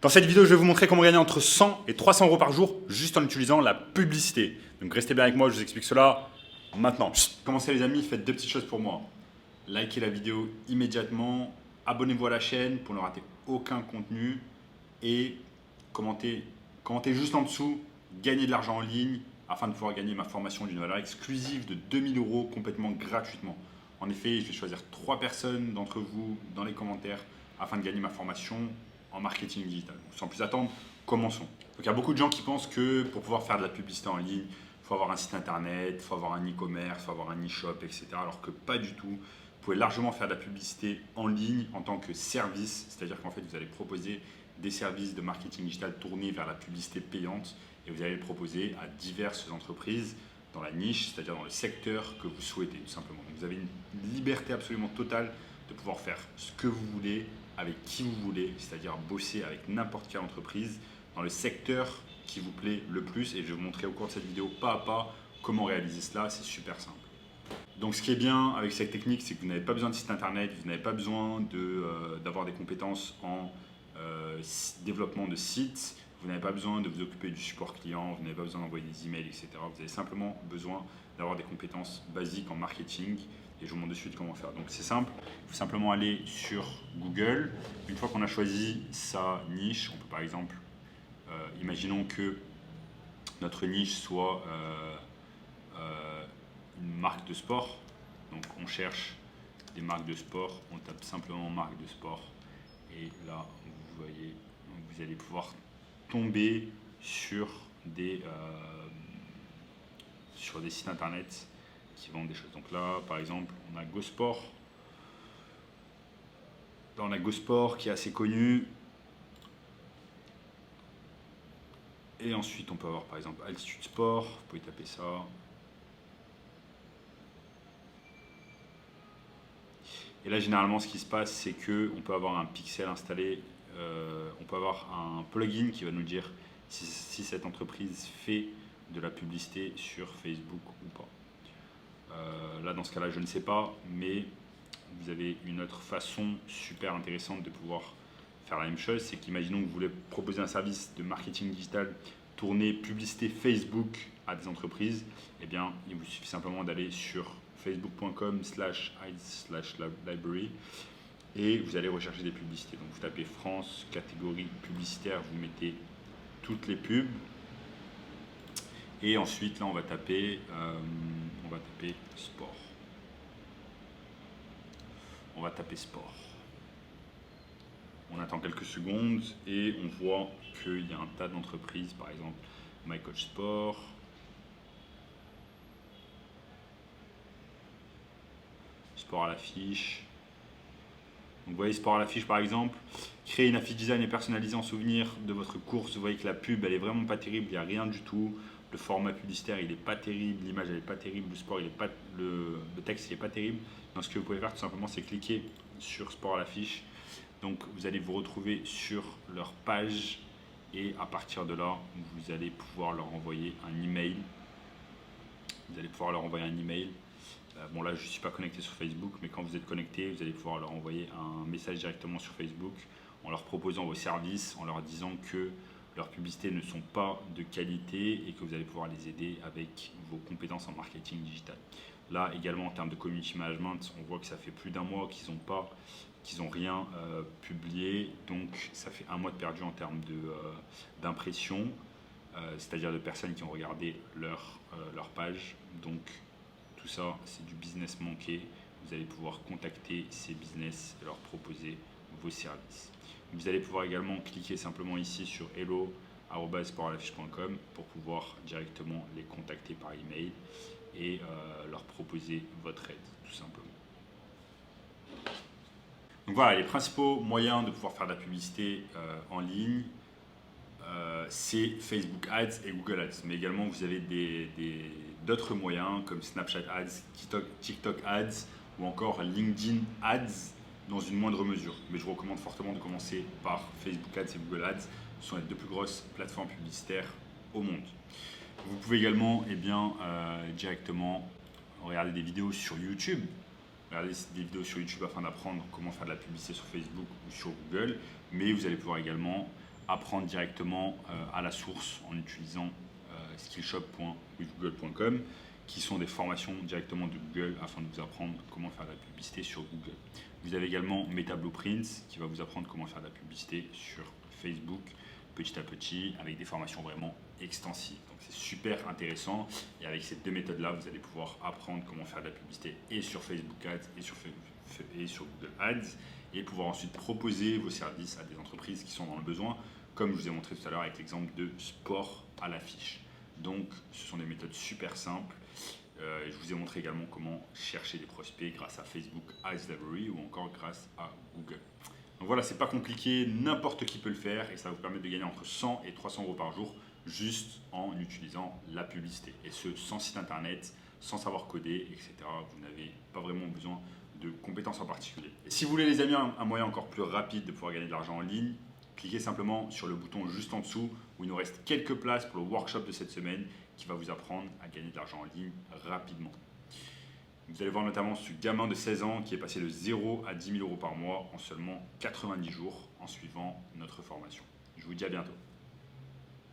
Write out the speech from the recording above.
Dans cette vidéo, je vais vous montrer comment gagner entre 100 et 300 euros par jour juste en utilisant la publicité. Donc restez bien avec moi, je vous explique cela maintenant. Commencez les amis, faites deux petites choses pour moi. Likez la vidéo immédiatement, abonnez-vous à la chaîne pour ne rater aucun contenu et commentez juste en dessous, gagnez de l'argent en ligne afin de pouvoir gagner ma formation d'une valeur exclusive de 2000 euros complètement gratuitement. En effet, je vais choisir 3 personnes d'entre vous dans les commentaires afin de gagner ma formation en marketing digital. Sans plus attendre, commençons. Donc, il y a beaucoup de gens qui pensent que pour pouvoir faire de la publicité en ligne, il faut avoir un site internet, il faut avoir un e-commerce, il faut avoir un e-shop, etc. Alors que pas du tout. Vous pouvez largement faire de la publicité en ligne en tant que service, c'est-à-dire qu'en fait vous allez proposer des services de marketing digital tournés vers la publicité payante et vous allez le proposer à diverses entreprises dans la niche, c'est-à-dire dans le secteur que vous souhaitez tout simplement. Donc vous avez une liberté absolument totale de pouvoir faire ce que vous voulez, avec qui vous voulez, c'est-à-dire bosser avec n'importe quelle entreprise dans le secteur qui vous plaît le plus. Et je vais vous montrer au cours de cette vidéo pas à pas comment réaliser cela, c'est super simple. Donc ce qui est bien avec cette technique, c'est que vous n'avez pas besoin de site internet, vous n'avez pas besoin d'avoir des compétences en développement de sites, vous n'avez pas besoin de vous occuper du support client, vous n'avez pas besoin d'envoyer des emails, etc. Vous avez simplement besoin d'avoir des compétences basiques en marketing et je vous montre de suite comment faire. Donc c'est simple, il faut simplement aller sur Google. Une fois qu'on a choisi sa niche, on peut par exemple, imaginons que notre niche soit une marque de sport. Donc on cherche des marques de sport, on tape simplement marque de sport et là vous voyez, vous allez pouvoir tomber sur des sites internet qui vendent des choses. Donc là par exemple on a GoSport. Là on a GoSport qui est assez connu. Et ensuite on peut avoir par exemple Altitude Sport, vous pouvez taper ça. Et là, généralement, ce qui se passe, c'est qu'on peut avoir un pixel installé, on peut avoir un plugin qui va nous dire si cette entreprise fait de la publicité sur Facebook ou pas. Là, dans ce cas-là, je ne sais pas, mais vous avez une autre façon super intéressante de pouvoir faire la même chose. C'est qu'imaginons que vous voulez proposer un service de marketing digital tourné publicité Facebook à des entreprises, eh bien, il vous suffit simplement d'aller sur facebook.com/ads/library et vous allez rechercher des publicités. Donc vous tapez France, catégorie publicitaire, vous mettez toutes les pubs et ensuite là on va taper sport. On va taper sport. On attend quelques secondes et on voit qu'il y a un tas d'entreprises, par exemple MyCoach Sport, Sport à l'affiche. Donc vous voyez Sport à l'affiche par exemple, créer une affiche design et personnalisée en souvenir de votre course. Vous voyez que la pub elle est vraiment pas terrible, il n'y a rien du tout. Le format publicitaire il est pas terrible, l'image elle est pas terrible, le sport il est pas, le texte il est pas terrible. Donc ce que vous pouvez faire tout simplement c'est cliquer sur Sport à l'affiche. Donc vous allez vous retrouver sur leur page et à partir de là vous allez pouvoir leur envoyer un email. Bon là je ne suis pas connecté sur Facebook, mais quand vous êtes connecté, vous allez pouvoir leur envoyer un message directement sur Facebook en leur proposant vos services, en leur disant que leurs publicités ne sont pas de qualité et que vous allez pouvoir les aider avec vos compétences en marketing digital. Là également en termes de community management, on voit que ça fait plus d'un mois qu'ils n'ont rien publié, donc ça fait un mois de perdu en termes d'impression, c'est-à-dire de personnes qui ont regardé leur page. Donc tout ça, c'est du business manqué. Vous allez pouvoir contacter ces business et leur proposer vos services. Vous allez pouvoir également cliquer simplement ici sur hello@sportalaffiche.com pour pouvoir directement les contacter par email et leur proposer votre aide, tout simplement. Donc voilà, les principaux moyens de pouvoir faire de la publicité en ligne, c'est Facebook Ads et Google Ads. Mais également, vous avez d'autres moyens comme Snapchat Ads, TikTok Ads ou encore LinkedIn Ads dans une moindre mesure. Mais je vous recommande fortement de commencer par Facebook Ads et Google Ads. Ce sont les deux plus grosses plateformes publicitaires au monde. Vous pouvez également directement regarder des vidéos sur YouTube. Regardez des vidéos sur YouTube afin d'apprendre comment faire de la publicité sur Facebook ou sur Google. Mais vous allez pouvoir également apprendre directement à la source en utilisant skillshop.withgoogle.com, qui sont des formations directement de Google afin de vous apprendre comment faire de la publicité sur Google. Vous avez également Meta Blueprints qui va vous apprendre comment faire de la publicité sur Facebook petit à petit avec des formations vraiment extensives. Donc c'est super intéressant et avec ces deux méthodes-là, vous allez pouvoir apprendre comment faire de la publicité et sur Facebook Ads et sur Google Ads et pouvoir ensuite proposer vos services à des entreprises qui sont dans le besoin, comme je vous ai montré tout à l'heure avec l'exemple de sport à l'affiche. Donc ce sont des méthodes super simples. Je vous ai montré également comment chercher des prospects grâce à Facebook Ads Library ou encore grâce à Google. Donc voilà, c'est pas compliqué, n'importe qui peut le faire et ça va vous permettre de gagner entre 100 et 300 euros par jour juste en utilisant la publicité. Et ce, sans site internet, sans savoir coder, etc. Vous n'avez pas vraiment besoin de compétences en particulier. Et si vous voulez les amis, un moyen encore plus rapide de pouvoir gagner de l'argent en ligne, cliquez simplement sur le bouton juste en dessous où il nous reste quelques places pour le workshop de cette semaine qui va vous apprendre à gagner de l'argent en ligne rapidement. Vous allez voir notamment ce gamin de 16 ans qui est passé de 0 à 10 000 euros par mois en seulement 90 jours en suivant notre formation. Je vous dis à bientôt.